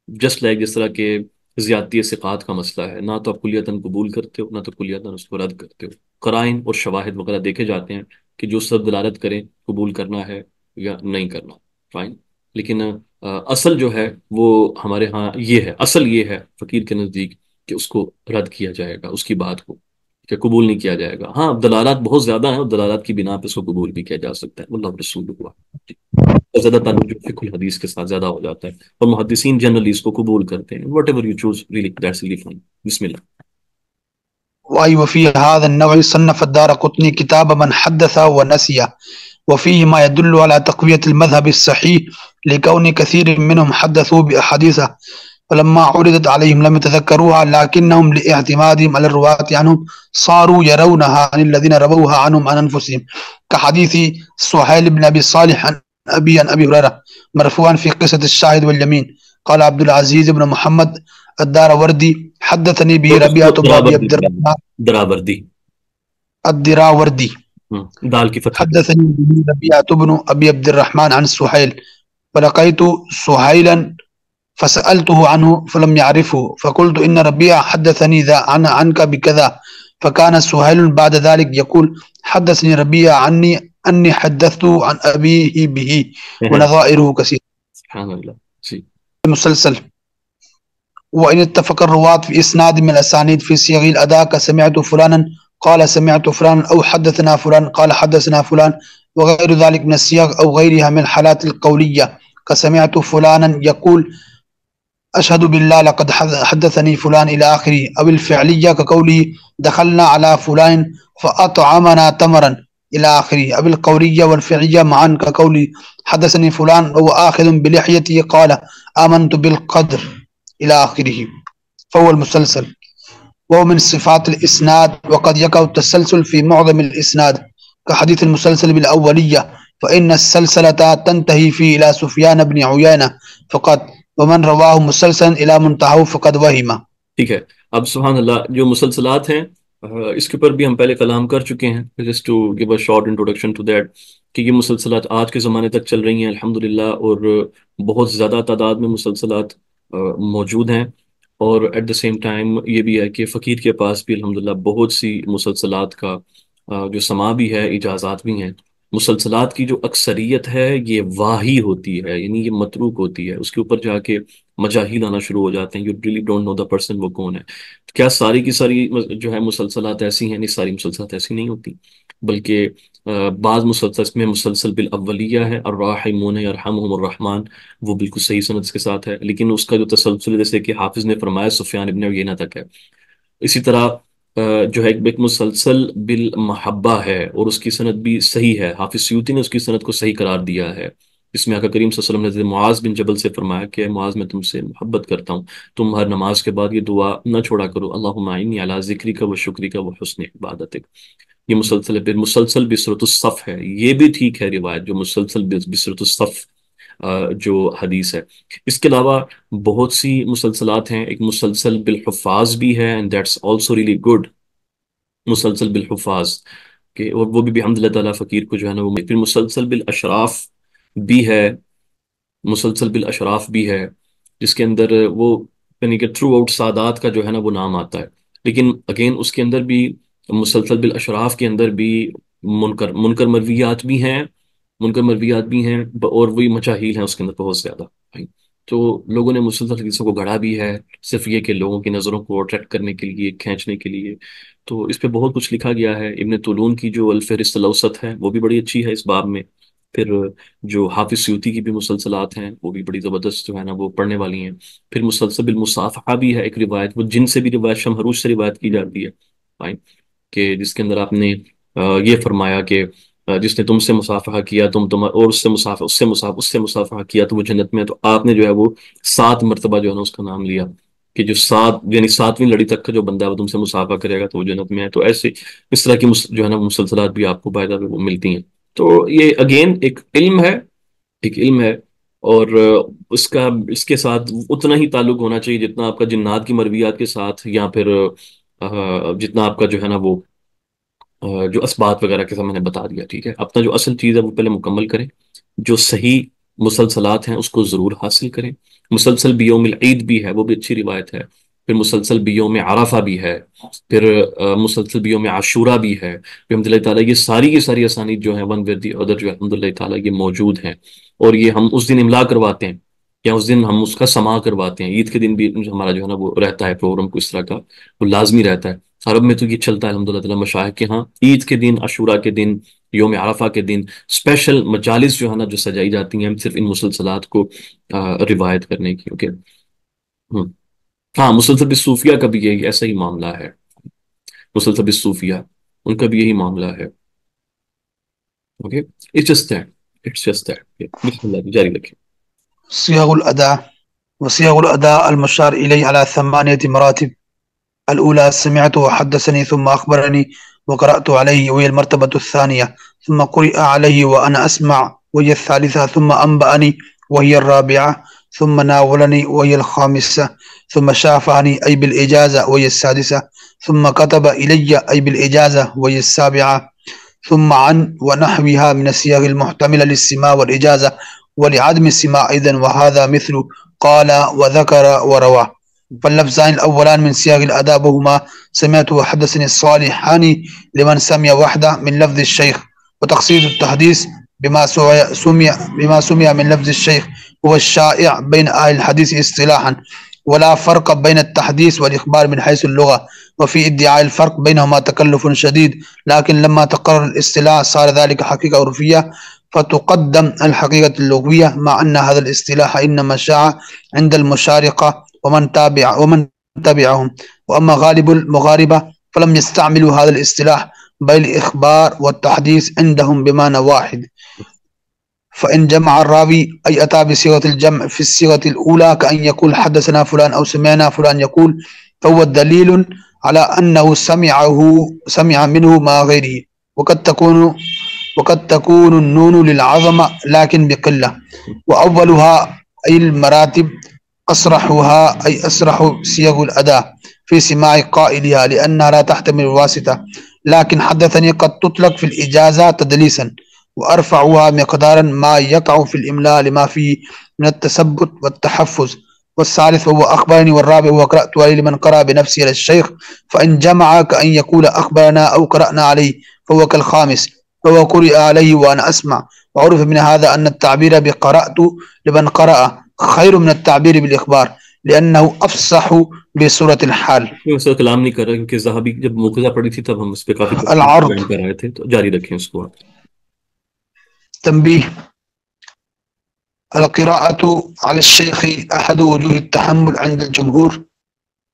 جسٹ لائک جس طرح کہ زیادتی ثقات کا مسئلہ ہے، نہ تو آپ کلیتاً قبول کرتے ہو نہ تو کلیتاً اس کو رد کرتے ہو. قرائن اور شواہد وغیرہ دیکھے جاتے ہیں کہ جو سب دلالت کریں قبول کرنا ہے یا نہیں کرنا. فائن. لیکن اصل جو ہے وہ ہمارے ہاں یہ ہے، اصل یہ ہے فقیر کے نزدیک کہ اس کو رد کیا جائے گا، اس کی بات کو کہ قبول نہیں کیا جائے گا. ہاں دلالات بہت زیادہ ہیں اور دلالات کی بنا پہ اس کو قبول بھی کیا جا سکتا ہے. اللہ رسول ہوا زیادہ تعلق جو فقہ الحدیث کے ساتھ زیادہ ہو جاتا ہے، اور محدثین جنرلی اس کو قبول کرتے ہیں. Whatever you choose really that's really fine. بسم اللہ. وأي وفي هذا النوع صنف الدارقطني كتاب من حدث ونسي، وفيه ما يدل على تقوية المذهب الصحيح لكون كثير منهم حدثوا بأحاديثه فلما عرضت عليهم لم يتذكروها، لكنهم لاعتمادهم على الرواة عنهم صاروا يرونها عن الذين رووها عنهم عن أنفسهم، كحديث سهيل بن أبي صالح عن أبي هريرة مرفوعا في قصة الشاهد واليمين. قال عبد العزيز بن محمد الداروردي حدثني به اس کو ربيعة بن أبي عبد الرحمن دراوردی، الدراوردي دال کی فتح. حدثني به ربيعة بن أبي عبد الرحمن عن سهيل، فلقيت سهيلا فسألته عنه فلم يعرفه، فقلت إن ربيعة حدثني ذا عنك بكذا، فكان سهيل بعد ذلك يقول حدثني ربيعة عني أني حدثته عن أبيه به، ونظائره كثير. سبحان اللہ. جی. مسلسل. وإن اتفق الرواة في إسناد من الأسانيد في صيغ الأداء كسمعت فلانا قال سمعت فلان، أو حدثنا فلان قال حدثنا فلان، وغير ذلك من الصيغ أو غيرها من الحالات القولية كسمعت فلانا يقول أشهد بالله لقد حدثني فلان إلى آخره، أو الفعلية كقوله دخلنا على فلان فأطعمنا تمرا إلى آخره، أو القولية والفعلية معا كقوله حدثني فلان وهو آخذ بلحيته قال آمنت بالقدر إلى آخره. فهو المسلسل، وهو من صفات الإسناد، وقد يقع التسلسل في معظم الإسناد كحديث المسلسل بالأولية، فإن السلسلة تنتهي فيه إلى سفيان بن عيينة فقط، ومن رواه مسلسلا إلى منتهى فقد وهم. ٹھیک ہے. اب سبحان اللہ جو مسلسلات ہیں اس کے اوپر بھی ہم پہلے کلام کر چکے ہیں. Just to give a short introduction to that کہ یہ مسلسلات آج کے زمانے تک چل رہی ہیں الحمدللہ، اور بہت زیادہ تعداد میں مسلسلات موجود ہیں. اور ایٹ دا سیم ٹائم یہ بھی ہے کہ فقیر کے پاس بھی الحمدللہ بہت سی مسلسلات کا جو سما بھی ہے، اجازات بھی ہیں. مسلسلات کی جو اکثریت ہے یہ واہی ہوتی ہے، یعنی یہ متروک ہوتی ہے. اس کے اوپر جا کے مجاہیل آنا شروع ہو جاتے ہیں. You really don't know the person وہ کون ہے. کیا ساری کی ساری جو ہے مسلسلات ایسی ہیں؟ نہیں، ساری مسلسلات ایسی نہیں ہوتی، بلکہ بعض مسلسل میں مسلسل بالاولیہ ہے، الراحمون یرحمہم الرحمن، وہ بالکل صحیح سند کے ساتھ ہے، لیکن اس کا جو تسلسل جیسے کہ حافظ نے فرمایا سفیان ابن عیینہ تک ہے. اسی طرح جو ہے ایک مسلسل بالمحبہ ہے اور اس کی سند بھی صحیح ہے. حافظ سیوطی نے اس کی سند کو صحیح قرار دیا ہے. اس میں آقا کریم صلی اللہ علیہ وسلم نے معاذ بن جبل سے فرمایا کہ معاذ میں تم سے محبت کرتا ہوں، تم ہر نماز کے بعد یہ دعا نہ چھوڑا کرو، اللہم اعنی علی ذکرک و شکرک و حسن عبادتک. یہ مسلسل ہے. پھر مسلسل بصورت الصف ہے، یہ بھی ٹھیک ہے روایت جو مسلسل بصورت الصف جو حدیث ہے. اس کے علاوہ بہت سی مسلسلات ہیں. ایک مسلسل بالحفاظ بھی ہے and that's also really good. مسلسل بالحفاظ کہ اور وہ بھی بحمد اللہ تعالیٰ فقیر کو جو ہے نا وہ. پھر مسلسل بالاشراف بھی ہے، مسلسل بالاشراف بھی ہے جس کے اندر وہ یعنی کہ تھرو آؤٹ سادات کا جو ہے نا وہ نام آتا ہے. لیکن اگین اس کے اندر بھی مسلسل بالاشراف کے اندر بھی منکر مرویات بھی ہیں، منکر مرویات بھی ہیں، اور وہی مجاہیل ہیں اس کے اندر بہت زیادہ. تو لوگوں نے مسلسل حدیثوں کو گھڑا بھی ہے، صرف یہ کہ لوگوں کی نظروں کو اٹریکٹ کرنے کے لیے، کھینچنے کے لیے. تو اس پہ بہت کچھ لکھا گیا ہے. ابن طولون کی جو الفہرست الاوسط ہے وہ بھی بڑی اچھی ہے اس باب میں. پھر جو حافظ سیوطی کی بھی مسلسلات ہیں وہ بھی بڑی زبردست جو ہے نا وہ پڑھنے والی ہیں. پھر مسلسل بالمصافحہ بھی ہے ایک روایت، وہ جن سے بھی روایت، شمہروش سے روایت کی جاتی ہے. فائن. کہ جس کے اندر آپ نے یہ فرمایا کہ جس نے تم سے مصافحہ کیا، تم اور اس سے مصافحہ، اس سے مصافحہ کیا تو وہ جنت میں ہے. تو آپ نے جو ہے وہ 7 مرتبہ جو ہے نا اس کا نام لیا کہ جو 7 یعنی 7ویں لڑی تک کا جو بندہ ہے وہ تم سے مصافحہ کرے گا تو وہ جنت میں ہے. تو ایسے اس طرح کی جو ہے نا مسلسلات بھی آپ کو باقاعدہ وہ ملتی ہیں. تو یہ اگین ایک علم ہے، ایک علم ہے. اور اس کے ساتھ اتنا ہی تعلق ہونا چاہیے جتنا آپ کا جنات کی مرویات کے ساتھ، یا پھر جتنا آپ کا جو ہے نا وہ جو اسبات وغیرہ کے ساتھ میں نے بتا دیا. ٹھیک ہے، اپنا جو اصل چیز ہے وہ پہلے مکمل کریں. جو صحیح مسلسلات ہیں اس کو ضرور حاصل کریں. مسلسل بیوم العید بھی ہے، وہ بھی اچھی روایت ہے. پھر مسلسل بیوم عرفہ بھی ہے. پھر مسلسل بیوم عاشورہ بھی ہے. الحمد للہ تعالیٰ یہ ساری کی ساری اسانید جو ہیں ون ود دی ادر جو ہے الحمد للہ تعالیٰ یہ موجود ہیں. اور یہ ہم اس دن املا کرواتے ہیں، یا اس دن ہم اس کا سماع کرواتے ہیں. عید کے دن بھی ہمارا جو ہے نا وہ رہتا ہے پروگرام کو اس طرح کا، وہ لازمی رہتا ہے. عرب میں تو یہ چلتا ہے الحمد للہ تعالیٰ مشاہد کے ہاں عید کے دن، عاشورہ کے دن، یوم عرفہ کے دن اسپیشل مجالس جو ہے نا جو سجائی جاتی ہیں صرف ان مسلسلات کو روایت کرنے کی. اوکے. ہاں مسلسل بالصوفیہ کا بھی یہی ایسا ہی معاملہ ہے. مسلسل بالصوفیہ ان کا بھی یہی معاملہ ہے. اوکے. It's just that. بسم اللہ جاری رکھیں. صيغ الأداء. وصيغ الأداء المشار إليه على 8 مراتب. الأولى سمعت وحدثني ثم أخبرني وقرأت عليه وهي المرتبة الثانية، ثم قرئ عليه وأنا أسمع وهي الثالثة، ثم أنبأني وهي الرابعة، ثم ناولني وهي الخامسة، ثم شافعني أي بالإجازة وهي السادسة، ثم كتب إلي أي بالإجازة وهي السابعة، ثم عن ونحوها من الصيغ المحتملة للسماع والإجازة ولعدم السماع أيضا، وهذا مثل قال وذكر وروى. فاللفظان الأولان من صيغ الأداء وهما سمعت وحدثني الصالحان لمن سمع وحده من لفظ الشيخ، وتخصيص التحديث بما سمع من لفظ الشيخ هو الشائع بين أهل الحديث اصطلاحا، ولا فرق بين التحديث والإخبار من حيث اللغة، وفي ادعاء الفرق بينهما تكلف شديد، لكن لما تقرر الاصطلاح صار ذلك حقيقة عرفية فتقدم الحقيقة اللغوية، مع أن هذا الاصطلاح إنما شاع عند المشارقة ومن تبعهم، وأما غالب المغاربة فلم يستعملوا هذا الاصطلاح، بل الإخبار والتحديث عندهم بمعنى واحد. فإن جمع الراوي أي أتى بصيغة الجمع في الصيغة الأولى كأن يقول حدثنا فلان أو سمعنا فلان يقول، فهو دليل على أنه سمع منه مع غيره. وقد تكون النون للعظمة لكن بقلة. وأولها أي المراتب أصرحها أي أصرح صيغ الأداء في سماع قائلها لأنها لا تحتمل الواسطة، لكن حدثني قد تطلق في الإجازة تدليسا، وأرفعها مقدارا ما يقع في الإملاء لما فيه من التثبت والتحفظ. والثالث وهو أخبرني، والرابع هو قرأت عليه لمن قرأ بنفسه على الشيخ، فإن جمع كأن يقول أخبرنا أو قرأنا عليه فهو كالخامس، فهو قرئ عليه وأنا أسمع. وعرف من هذا أن التعبير بقرأت لمن قرأ خير من التعبير بالإخبار لأنه أفصح بصورة الحال. میں اس کا کلام نہیں کر رہا کیونکہ ذہبی جب موقظہ پڑھی تھی تب ہم اس پہ کافی العرض. بیان کر رہے تھے، تو جاری رکھیں اس کو. تنبيه: القراءة على الشيخ أحد وجوه التحمل عند الجمهور،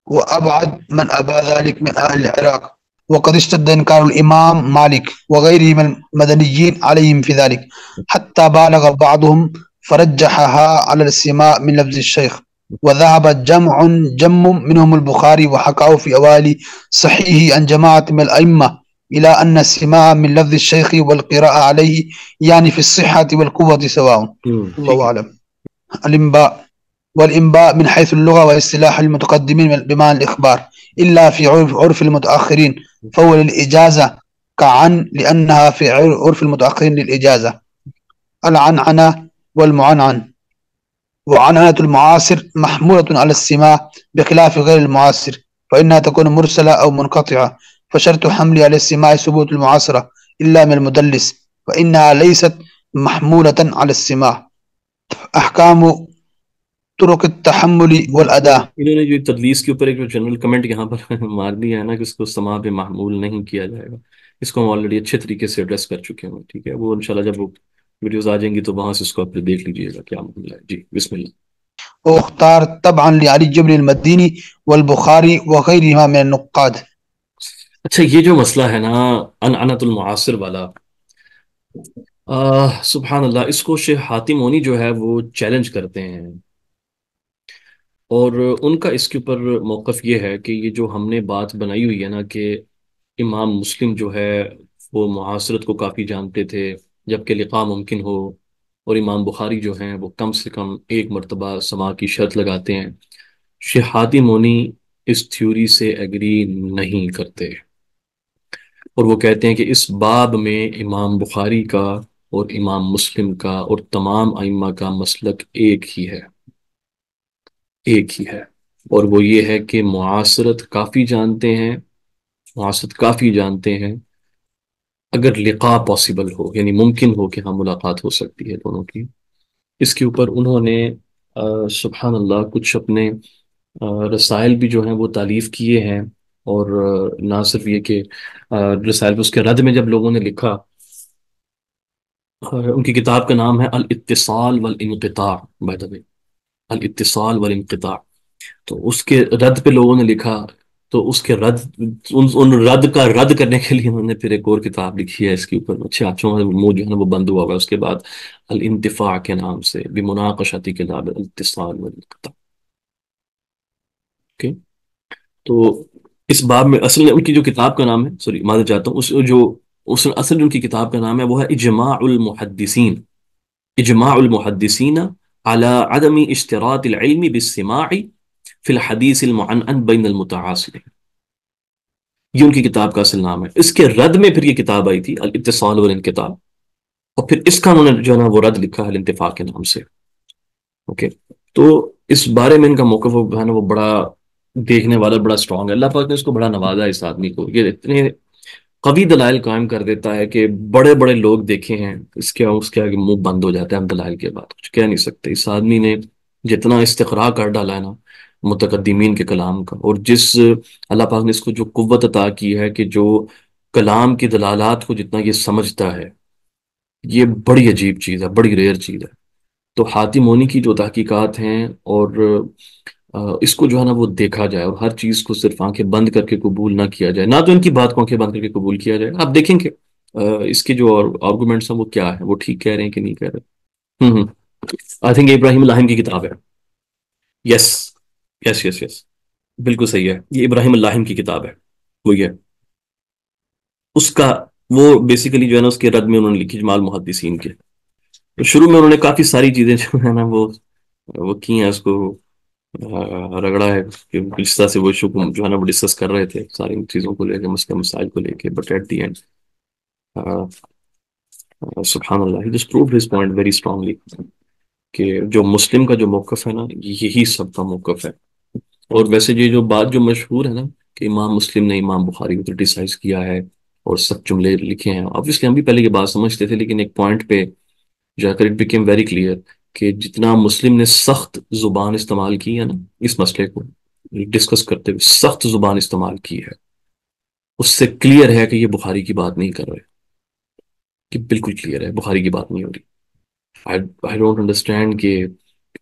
وأبعد من أبى ذلك من أهل العراق، وقد اشتد إنكار الإمام مالك وغيره من المدنيين عليهم في ذلك، حتى بالغ بعضهم فرجحها على السماع من لفظ الشيخ. وذهب جم منهم البخاري وحكاه في أوائل صحيحه عن جماعة من الأئمة إلى أن السماع من لفظ الشيخ والقراءة عليه يعني في الصحة والقوة سواء. الله أعلم. الإنباء. والإنباء من حيث اللغة واصطلاح المتقدمين بمعنى الإخبار، إلا في عرف المتأخرين فهو للإجازة كعن، لأنها في عرف المتأخرين للإجازة. العنعنة والمعنعن. وعنعنة المعاصر محمولة على السماع بخلاف غير المعاصر، فإنها تكون مرسلة أو منقطعة، فشرط حمل على السماع ثبوت المعاصرة إلا من المدلس، فإنها ليست محمولة على السماع. أحكام طرق التحمل والأداء. انہوں نے جو تدلیس کے اوپر ایک جو جنرل کمنٹ یہاں پر مار دیا ہے نا کہ اس کو سماع پہ محمول نہیں کیا جائے گا، اس کو ہم آلریڈی اچھے طریقے سے ایڈریس کر چکے ہیں، ٹھیک ہے؟ وہ انشاءاللہ جب وہ ویڈیوز آ جائیں گی تو وہاں سے اس کو آپ دیکھ لیجیے گا کیا معاملہ ہے۔ جی بسم اللہ۔ واختار طبعا لعلي جبر المديني والبخاري وغيرهما من النقاد. اچھا یہ جو مسئلہ ہے نا انعنت المعاصر والا، سبحان اللہ، اس کو شیخ حاتم مونی جو ہے وہ چیلنج کرتے ہیں، اور ان کا اس کے اوپر موقف یہ ہے کہ یہ جو ہم نے بات بنائی ہوئی ہے نا کہ امام مسلم جو ہے وہ معاصرت کو کافی جانتے تھے جبکہ لقاء ممکن ہو، اور امام بخاری جو ہیں وہ کم سے کم ایک مرتبہ سماع کی شرط لگاتے ہیں، شیخ حاتم مونی اس تھیوری سے ایگری نہیں کرتے، اور وہ کہتے ہیں کہ اس باب میں امام بخاری کا اور امام مسلم کا اور تمام ائمہ کا مسلک ایک ہی ہے، ایک ہی ہے، اور وہ یہ ہے کہ معاصرت کافی جانتے ہیں، معاصرت کافی جانتے ہیں اگر لقاء پاسبل ہو، یعنی ممکن ہو کہ ہاں ملاقات ہو سکتی ہے دونوں کی۔ اس کے اوپر انہوں نے سبحان اللہ کچھ اپنے رسائل بھی جو ہیں وہ تالیف کیے ہیں، اور نہ صرف یہ کہ رسائل پہ اس کے رد میں جب لوگوں نے لکھا، ان کی کتاب کا نام ہے الاتصال والانقطاع، بائی دا وے، الاتصال والانقطاع، تو اس کے رد پہ لوگوں نے لکھا، تو اس کے رد، ان رد کا رد کرنے کے لیے انہوں نے پھر ایک اور کتاب لکھی ہے اس کے اوپر، اچھا اچھا منہ جو ہے نا وہ بند ہوا ہوا ہے اس کے بعد، الانتفاع کے نام سے بمناقشۃ کتاب الاتصال والانقطاع، اوکے؟ تو اس باب میں اصل میں ان کی جو کتاب کا نام ہے، سوری معذرت چاہتا ہوں، اس اصل جو ان کی کتاب کا نام ہے وہ ہے اجماع المحدثین، اجماع المحدثین على عدم اشتراط العلم بالسماع فی الحدیث المعنعن بین المتعاصرین، یہ ان کی کتاب کا اصل نام ہے۔ اس کے رد میں پھر یہ کتاب آئی تھی الاتصال والانقطاع، اور پھر اس کا انہوں نے جو ہے نا وہ رد لکھا ہے الانتفاع کے نام سے، اوکے؟ تو اس بارے میں ان کا موقف جو ہے نا وہ بڑا دیکھنے والا، بڑا اسٹرانگ ہے، اللہ پاک نے اس کو بڑا نوازا ہے، اس آدمی کو یہ اتنے قوی دلائل قائم کر دیتا ہے کہ بڑے بڑے لوگ دیکھے ہیں اس کے آگے منہ بند ہو جاتا ہے، ہم دلائل کے بعد کچھ کہہ نہیں سکتے۔ اس آدمی نے جتنا استقراء کر ڈالا ہے نا متقدمین کے کلام کا، اور جس اللہ پاک نے اس کو جو قوت عطا کی ہے کہ جو کلام کی دلالات کو جتنا یہ سمجھتا ہے، یہ بڑی عجیب چیز ہے، بڑی ریئر چیز ہے۔ تو حاتم مونی کی جو تحقیقات ہیں، اور اس کو جو ہے نا وہ دیکھا جائے، اور ہر چیز کو صرف آنکھیں بند کر کے قبول نہ کیا جائے، نہ تو ان کی بات کو آنکھیں بند کر کے قبول کیا جائے، آپ دیکھیں کہ اس کے جو آرگومنٹس ہیں وہ کیا ہے، وہ ٹھیک کہہ رہے ہیں کہ نہیں کہہ رہے۔ آئی تھنک ابراہیم اللاہم کی کتاب ہے، یس یس یس یس، بالکل صحیح ہے، یہ ابراہیم اللاہم کی کتاب ہے، وہی ہے اس کا، وہ بیسیکلی جو ہے نا اس کے رد میں انہوں نے لکھی جمال محدثین کے، تو شروع میں انہوں نے کافی ساری چیزیں جو ہے نا وہ کی ہیں، اس کو رگڑا ہے کہ جس طرح سے وہ ایشو کو جو ہے نا وہ ڈسکس کر رہے تھے ساری چیزوں کو لے کے، مسئلہ مسائل کو لے کے، بٹ ایٹ دی اینڈ سبحان اللہ he just proved his point very strongly کہ جو مسلم کا جو موقف ہے نا یہی سب کا موقف ہے۔ اور ویسے یہ جو بات جو مشہور ہے نا کہ امام مسلم نے امام بخاری کو کرٹیسائز کیا ہے اور سب جملے لکھے ہیں، obviously ہم بھی پہلے یہ بات سمجھتے تھے، لیکن ایک پوائنٹ پہ جا کر اٹ بیکیم ویری کلیئر کہ جتنا مسلم نے سخت زبان استعمال کی ہے نا اس مسئلے کو ڈسکس کرتے ہوئے، سخت زبان استعمال کی ہے، اس سے کلیئر ہے کہ یہ بخاری کی بات نہیں کر رہے، کہ بالکل کلیئر ہے بخاری کی بات نہیں ہو رہی۔ I don't understand کہ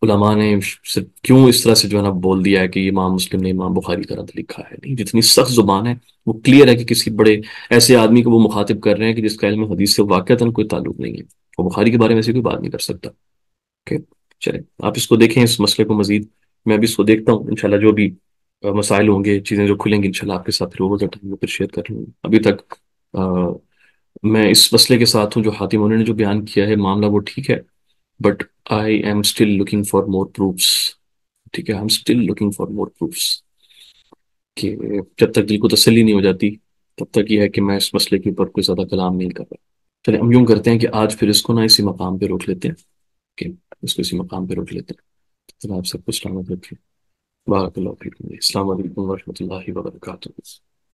علماء نے صرف کیوں اس طرح سے جو ہے نا بول دیا ہے کہ امام مسلم نے امام بخاری کا رد لکھا ہے، نہیں، جتنی سخت زبان ہے وہ کلیئر ہے کہ کسی بڑے ایسے آدمی کو وہ مخاطب کر رہے ہیں کہ جس کا علم حدیث سے واقعتاً کوئی تعلق نہیں ہے، وہ بخاری کے بارے میں ایسی کوئی بات نہیں کر سکتا، اوکے؟ چلیں آپ اس کو دیکھیں اس مسئلے کو مزید، میں بھی اس کو دیکھتا ہوں انشاءاللہ، جو بھی مسائل ہوں گے، چیزیں جو کھلیں گی انشاءاللہ آپ کے ساتھ پھر اوور دا ٹائم پھر شیئر کر لوں گا۔ ابھی تک میں اس مسئلے کے ساتھ ہوں جو حاتم انہوں نے جو بیان کیا ہے معاملہ وہ ٹھیک ہے، but I am still looking for more proofs, ٹھیک ہے، I am still looking for more proofs, کہ جب تک دل کو تسلی نہیں ہو جاتی تب تک یہ ہے کہ میں اس مسئلے کے اوپر کوئی زیادہ کلام نہیں کر رہا۔ چلیں ہم یوں کرتے ہیں کہ آج پھر اس کو نا اسی مقام پہ روک لیتے ہیں، کہ اس کو اسی مقام پہ روک لیتے ہیں۔ چلیں آپ سب کو سلامت رکھیے، بارک اللہ فیکم، السلام علیکم ورحمۃ اللہ وبرکاتہ۔